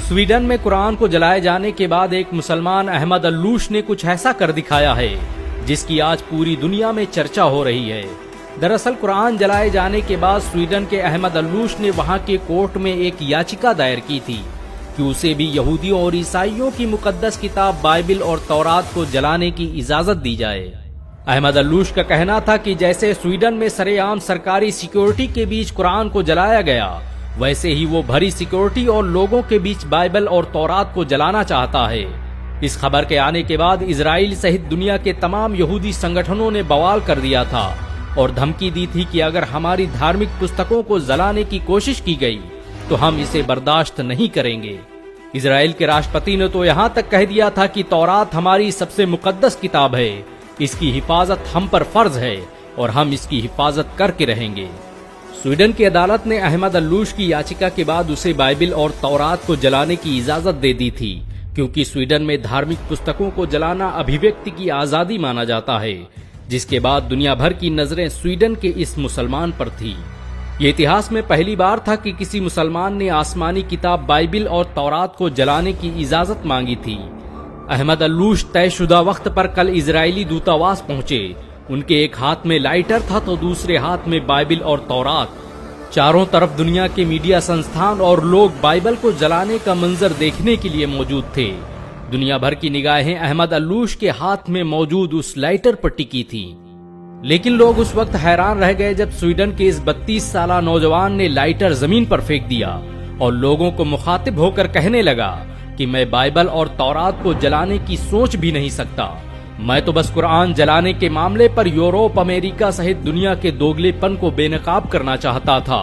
Sweden में कुरान को जलाए जाने के बाद एक मुसलमान अहमद अल्लूश ने कुछ ऐसा कर दिखाया है जिसकी आज पूरी दुनिया में चर्चा हो रही है। दरअसल कुरान जलाए जाने के बाद स्वीडन के अहमद अल्लूश ने वहां के कोर्ट में एक याचिका दायर की थी कि उसे भी यहूदियों और ईसाइयों की मुकद्दस किताब बाइबिल और तौरात को जलाने की इजाजत दी जाए। अहमद अल्लूश का कहना था कि जैसे स्वीडन में सरेआम सरकारी सिक्योरिटी के बीच कुरान को जलाया गया, वैसे ही वो भरी सिक्योरिटी और लोगों के बीच बाइबल और तौरात को जलाना चाहता है। इस खबर के आने के बाद इजराइल सहित दुनिया के तमाम यहूदी संगठनों ने बवाल कर दिया था और धमकी दी थी कि अगर हमारी धार्मिक पुस्तकों को जलाने की कोशिश की गई तो हम इसे बर्दाश्त नहीं करेंगे। इजराइल के राष्ट्रपति ने तो यहाँ तक कह दिया था कि तौरात हमारी सबसे मुकद्दस किताब है, इसकी हिफाजत हम पर फर्ज है और हम इसकी हिफाजत करके रहेंगे। स्वीडन की अदालत ने अहमद अल्लूश की याचिका के बाद उसे बाइबिल और तौरात को जलाने की इजाजत दे दी थी, क्योंकि स्वीडन में धार्मिक पुस्तकों को जलाना अभिव्यक्ति की आजादी माना जाता है, जिसके बाद दुनिया भर की नजरें स्वीडन के इस मुसलमान पर थी। ये इतिहास में पहली बार था कि किसी मुसलमान ने आसमानी किताब बाइबिल और तौरात को जलाने की इजाजत मांगी थी। अहमद अल्लूश तयशुदा वक्त पर कल इजरायली दूतावास पहुंचे। उनके एक हाथ में लाइटर था तो दूसरे हाथ में बाइबिल और तौरात। चारों तरफ दुनिया के मीडिया संस्थान और लोग बाइबल को जलाने का मंजर देखने के लिए मौजूद थे। दुनिया भर की निगाहें अहमद अल्लूश के हाथ में मौजूद उस लाइटर पर टिकी थी। लेकिन लोग उस वक्त हैरान रह गए जब स्वीडन के इस 32 साला नौजवान ने लाइटर जमीन पर फेंक दिया और लोगों को मुखातिब होकर कहने लगा कि मैं बाइबल और तौरात को जलाने की सोच भी नहीं सकता। मैं तो बस कुरान जलाने के मामले पर यूरोप, अमेरिका सहित दुनिया के दोगलेपन को बेनकाब करना चाहता था।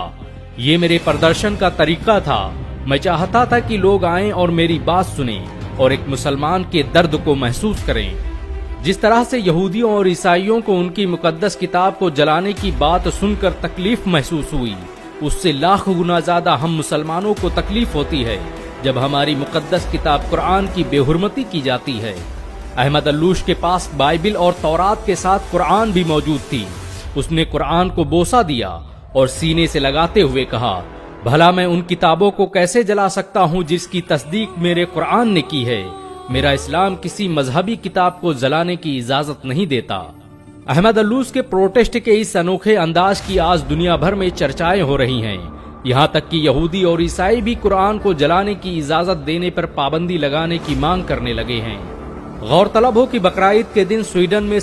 ये मेरे प्रदर्शन का तरीका था। मैं चाहता था कि लोग आएं और मेरी बात सुनें और एक मुसलमान के दर्द को महसूस करें। जिस तरह से यहूदियों और ईसाइयों को उनकी मुकद्दस किताब को जलाने की बात सुनकर तकलीफ महसूस हुई, उससे लाख गुना ज्यादा हम मुसलमानों को तकलीफ होती है जब हमारी मुकद्दस किताब कुरान की बेहुरमती की जाती है। अहमद अल्लूश के पास बाइबिल और तौरात के साथ कुरान भी मौजूद थी। उसने कुरान को बोसा दिया और सीने से लगाते हुए कहा, भला मैं उन किताबों को कैसे जला सकता हूँ जिसकी तस्दीक मेरे कुरान ने की है। मेरा इस्लाम किसी मजहबी किताब को जलाने की इजाजत नहीं देता। अहमद अल्लूश के प्रोटेस्ट के इस अनोखे अंदाज की आज दुनिया भर में चर्चाएं हो रही हैं। यहाँ तक कि यहूदी और ईसाई भी कुरान को जलाने की इजाजत देने पर पाबंदी लगाने की मांग करने लगे हैं। गौरतलब हो कि बकरा ईद के दिन स्वीडन में